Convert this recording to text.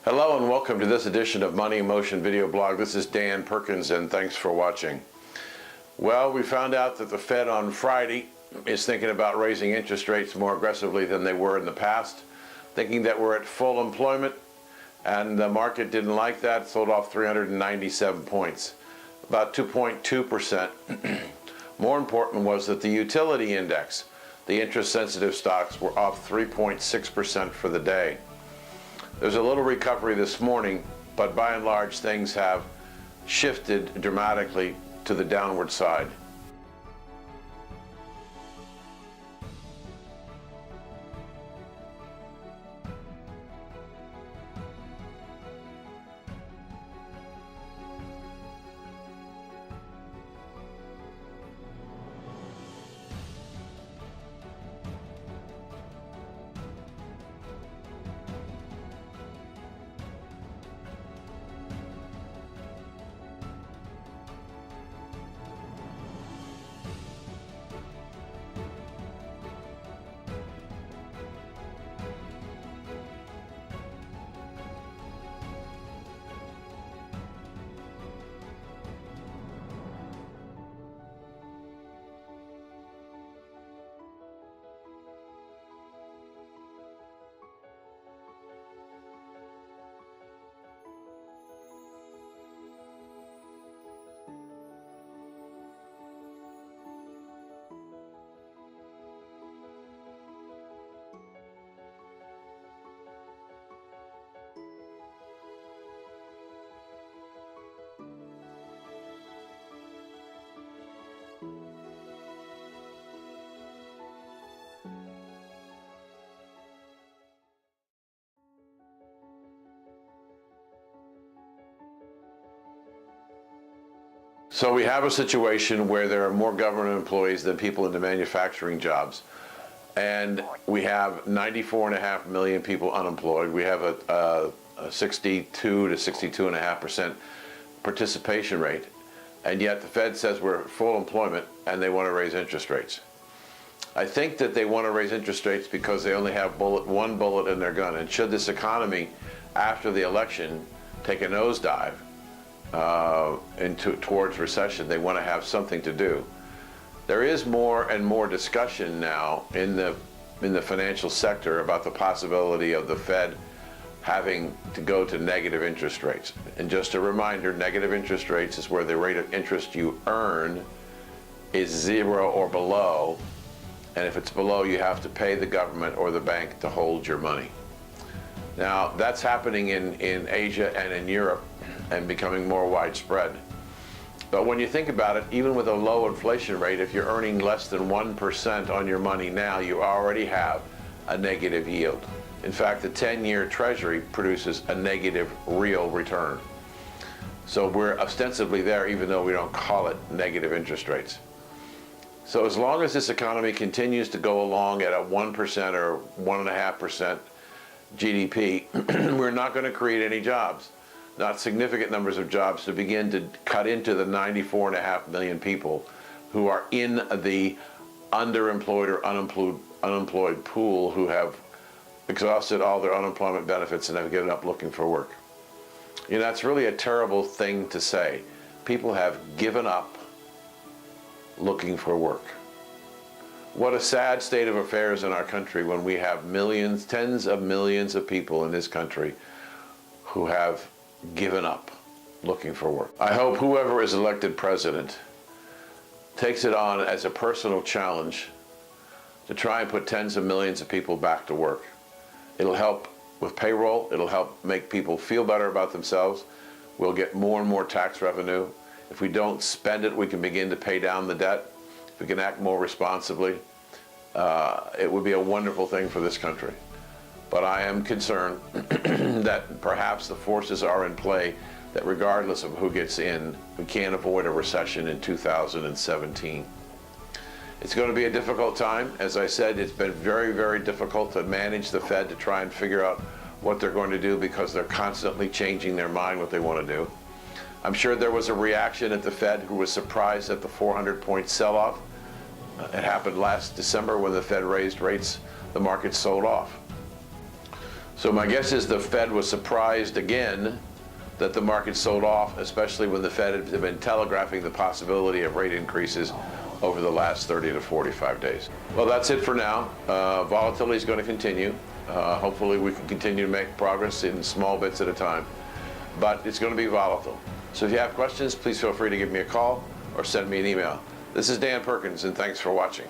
Hello and welcome to this edition of Money in Motion video blog. This is Dan Perkins and thanks for watching. Well, we found out that the Fed on Friday is thinking about raising interest rates more aggressively than they were in the past, thinking that we're at full employment, and the market didn't like that, sold off 397 points, about 2.2%. More important was that the utility index, the interest-sensitive stocks, were up 3.6% for the day. There's a little recovery this morning, but by and large things have shifted dramatically to the downward side. So we have a situation where there are more government employees than people in the manufacturing jobs. And we have 94.5 million people unemployed. We have a 62 to 62.5% participation rate. And yet the Fed says we're at full employment and they want to raise interest rates. I think that they want to raise interest rates because they only have one bullet in their gun. And should this economy, after the election, take a nosedive, towards recession, they want to have something to do. There is more and more discussion now in the financial sector about the possibility of the Fed having to go to negative interest rates. And just a reminder, negative interest rates is where the rate of interest you earn is 0 or below, and if it's below, you have to pay the government or the bank to hold your money. Now, that's happening in Asia and in Europe and becoming more widespread. But when you think about it, even with a low inflation rate, if you're earning less than 1% on your money now, you already have a negative yield. In fact, the 10-year Treasury produces a negative real return. So we're ostensibly there, even though we don't call it negative interest rates. So as long as this economy continues to go along at a 1% or 1.5% GDP, we're not going to create any jobs. Not significant numbers of jobs to begin to cut into the 94.5 million people who are in the underemployed or unemployed pool, who have exhausted all their unemployment benefits and have given up looking for work. You know, that's really a terrible thing to say. People have given up looking for work. What a sad state of affairs in our country when we have millions, tens of millions of people in this country who have given up looking for work. I hope whoever is elected president takes it on as a personal challenge to try and put tens of millions of people back to work. It'll help with payroll. It'll help make people feel better about themselves. We'll get more and more tax revenue. If we don't spend it, we can begin to pay down the debt. If we can act more responsibly, it would be a wonderful thing for this country. But I am concerned that perhaps the forces are in play that regardless of who gets in, we can't avoid a recession in 2017. It's going to be a difficult time. As I said, it's been very, very difficult to manage the Fed, to try and figure out what they're going to do, because they're constantly changing their mind what they want to do. I'm sure there was a reaction at the Fed who was surprised at the 400-point sell-off. It happened last December when the Fed raised rates. The market sold off. So my guess is the Fed was surprised again that the market sold off, especially when the Fed had been telegraphing the possibility of rate increases over the last 30 to 45 days. Well, that's it for now. Volatility is going to continue. Hopefully we can continue to make progress in small bits at a time, but it's going to be volatile. So if you have questions, please feel free to give me a call or send me an email. This is Dan Perkins, and thanks for watching.